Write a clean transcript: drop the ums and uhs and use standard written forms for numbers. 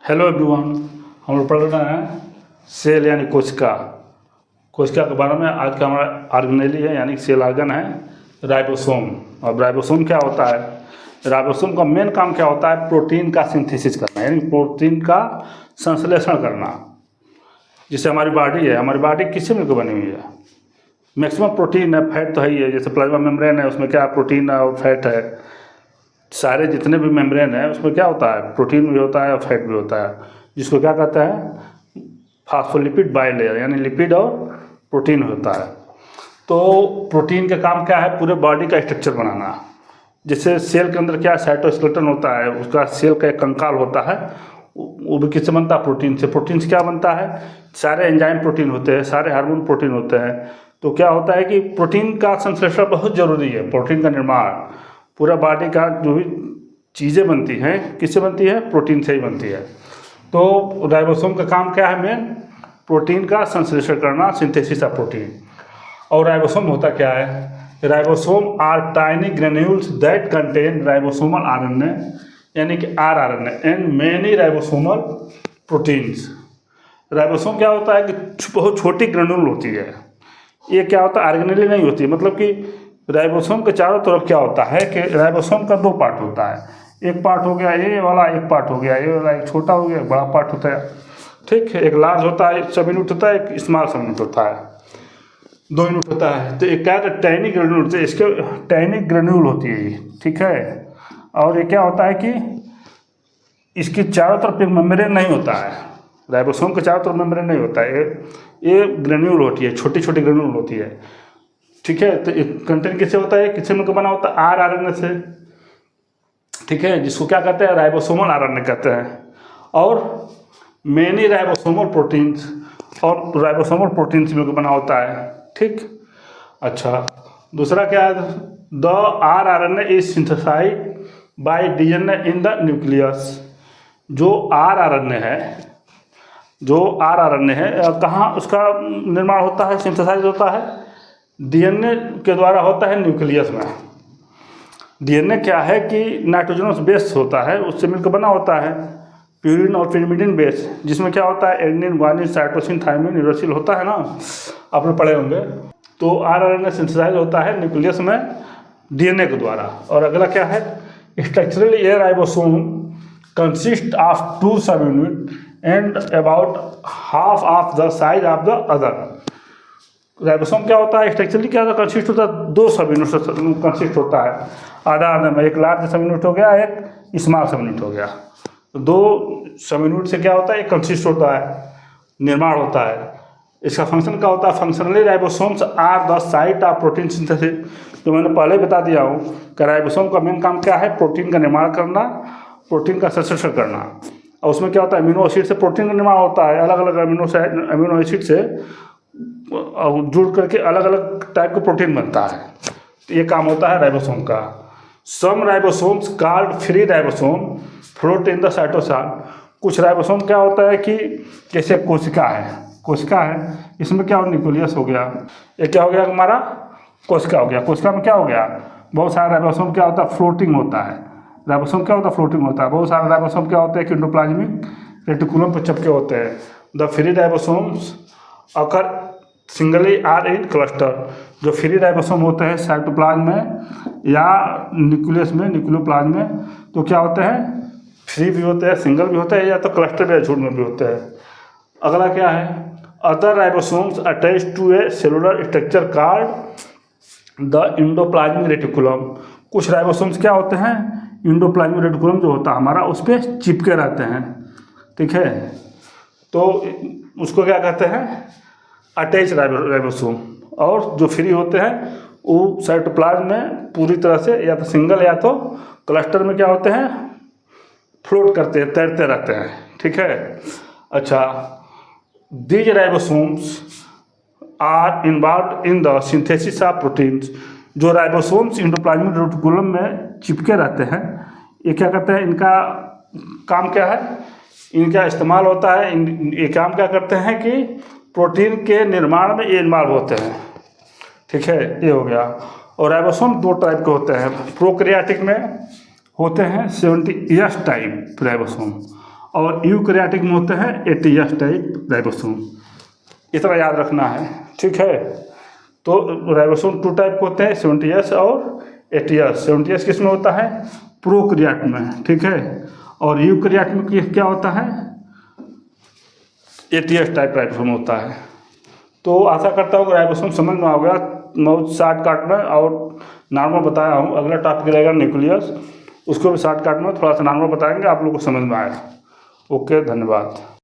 Hello everyone. हम लोग पढ़ रहे हैं सेल यानी कोशिका। कोशिका के बारे में आज का हमारा ऑर्गेनेली है यानी सेल ऑर्गन है राइबोसोम। अब राइबोसोम क्या होता है? राइबोसोम का मेन काम क्या होता है? प्रोटीन का सिंथेसिस करना यानी प्रोटीन का संश्लेषण करना। जिससे हमारी बॉडी है, हमारी बॉडी किससे मिलकर बनी हुई है? मैक्सिमम प्रोटीन है, फैट तो है ही है। जैसे प्लाज्मा मेम्ब्रेन है, उसमें क्या प्रोटीन है और फैट है। सारे जितने भी मेम्ब्रेन है उसमें क्या होता है? प्रोटीन भी होता है और फैट भी होता है, जिसको क्या कहते हैं? फास्फोलिपिड बाइलेयर यानी लिपिड और प्रोटीन होता है। तो प्रोटीन का काम क्या है? पूरे बॉडी का स्ट्रक्चर बनाना। जैसे सेल के अंदर क्या साइटोस्केलेटन होता है, उसका सेल का एक कंकाल होता है, वो भी किससे बनता है? प्रोटीन से। प्रोटीन से क्या बनता है? सारे एंजाइम प्रोटीन होते हैं, सारे हार्मोन प्रोटीन होते हैं। तो क्या होता है कि प्रोटीन का संश्लेषण बहुत ज़रूरी है। प्रोटीन का निर्माण पूरा बॉडी का जो भी चीज़ें बनती हैं किससे बनती है? प्रोटीन से ही बनती है। तो राइबोसोम का काम क्या है? मेन प्रोटीन का संश्लेषण करना, सिंथेसिस ऑफ प्रोटीन। और राइबोसोम होता क्या है? Ribosome are tiny granules that contain ribosomal RNA यानी कि rRNA and many ribosomal proteins. Ribosome क्या होता है कि बहुत छोटी ग्रेन्यूल होती है। ये क्या होता है? ऑर्गेनेली नहीं होती। मतलब कि राइबोसोम के चारों तरफ क्या होता है कि राइबोसोम का दो पार्ट होता है। एक पार्ट हो गया ये वाला, एक पार्ट हो गया ये वाला, एक छोटा हो गया, एक बड़ा पार्ट होता है। ठीक है, एक लार्ज होता है, सब यूनिट होता है, एक स्मॉल सब यूनिट होता है, दो यूनिट होता है। तो एक क्या है? टैनी ग्रेन्यूल से इसके टैनी ग्रेन्यूल होती है ये। ठीक है, और ये क्या होता है कि इसके चारों तरफ एक मेम्ब्रेन नहीं होता है। राइबोसोम के चारों तरफ मेम्ब्रेन नहीं होता है। ये ग्रेन्यूल होती है, छोटी छोटी ग्रेन्यूल होती है। ठीक है, तो कंटेंट किससे होता है? किससे मिलकर बना होता है? आरआरएनए से। ठीक है, जिसको क्या कहते हैं? राइबोसोमल आरएनए कहते हैं। और मेनी राइबोसोमल प्रोटीन्स, और राइबोसोमल प्रोटीन से मिलकर बना होता है। ठीक, अच्छा, दूसरा क्या है? The rRNA is synthesised by DNA in the nucleus. जो आरआरएनए है, कहाँ उसका निर्माण होता है, सिंथेसाइज होता है? डीएनए के द्वारा होता है न्यूक्लियस में। डीएनए क्या है कि नाइट्रोजनस बेस होता है, उससे मिलकर बना होता है प्यूरिन और पिरिमिडिन बेस, जिसमें क्या होता है? Adenine, guanine, cytosine, thymine, uracil होता है ना, आपने पढ़े होंगे। तो आरआरएनए सिंथेसाइज होता है न्यूक्लियस में डीएनए के द्वारा। और अगला क्या है? Structurally A ribosome consist of 2 सब unit and about half of the size of the other. Ribosome क्या होता है? स्ट्रक्चरली क्या कंसिस्ट होता है? 2 सब यूनिट कंसिस्ट होता है। आधा आधा में एक लार्ज सब यूनिट हो गया, एक स्मॉल सब यूनिट हो गया। तो 2 सब यूनिट से क्या होता है? एक कंसिस्ट होता है, निर्माण होता है। इसका फंक्शन क्या होता है? Functionally ribosomes are the site of protein synthesis. जो मैंने पहले बता दिया हूँ कि राइबोसोम का मेन काम क्या है? प्रोटीन का निर्माण करना, प्रोटीन का संश्लेषण करना। और उसमें क्या होता है? अमीनो एसिड से प्रोटीन का निर्माण होता है। अलग अलग अमीनो एसिड से जुड़ करके अलग अलग टाइप का प्रोटीन बनता है। तो ये काम होता है राइबोसोम का। Some ribosomes called free ribosome float in the cytosol. कुछ राइबोसोम क्या होता है कि जैसे कोशिका है, इसमें क्या हो? न्यूक्लियस हो गया। ये क्या हो गया हमारा? कोशिका हो गया। कोशिका में क्या हो गया? बहुत सारा राइबोसोम क्या होता है? फ्लोटिंग होता है। राइबोसोम क्या होता है? फ्लोटिंग होता है। बहुत सारे राइबोसोम क्या होते हैं कि एंडोप्लाज्मिक रेटिकुलम पर चिपके होते हैं। The free ribosomes occur singly or in cluster. जो फ्री राइबोसोम होते हैं साइटोप्लाज्म में या न्यूक्लियस में, न्यूक्लियोप्लाज्म में, तो क्या होते हैं? फ्री भी होते हैं, सिंगल भी होते हैं, या तो क्लस्टर या झुंड में भी होते हैं। अगला क्या है? Other ribosomes attach to a cellular structure called the endoplasmic reticulum. कुछ राइबोसोम्स क्या होते हैं? इंडोप्लाज्मिक रेटिकुलम जो होता है हमारा, उस पर चिपके रहते हैं। ठीक है, तो उसको क्या कहते हैं? Attach ribosome. और जो फ्री होते हैं वो साइटोप्लाज्म में पूरी तरह से या तो सिंगल या तो क्लस्टर में क्या होते हैं? फ्लोट करते हैं, तैरते रहते हैं। ठीक है, अच्छा, these ribosomes are involve in the synthesis of proteins. जो राइबोसोम्स इंडोप्लाज्मिक रेटिकुलम में चिपके रहते हैं, ये क्या करते हैं? इनका काम क्या है? इनका इस्तेमाल होता है, ये काम क्या करते हैं कि प्रोटीन के निर्माण में ये इन्वॉल्व होते हैं। ठीक है, ये हो गया। और राइबोसोम 2 टाइप के होते हैं। प्रोकैरियोटिक में होते हैं 70S टाइप राइबोसोम, और यूकैरियोटिक में होते हैं एटीएस टाइप राइबोसोम। इतना याद रखना है, ठीक है। तो राइबोसोम 2 टाइप के होते हैं, 70S और 80S। 70S किस में होता है? प्रोकैरियोट में, ठीक है। और यूकैरियोट में क्या होता है? ATS टाइप राइबोसोम होता है। तो आशा करता हूँ कि राइबोसोम समझ में आ गया, बहुत शॉर्टकट में और नॉर्मल बताया हूँ। अगला टॉपिक रहेगा न्यूक्लियस, उसको भी शॉर्टकट में थोड़ा सा नॉर्मल बताएंगे, आप लोग को समझ में आएगा। ओके, धन्यवाद।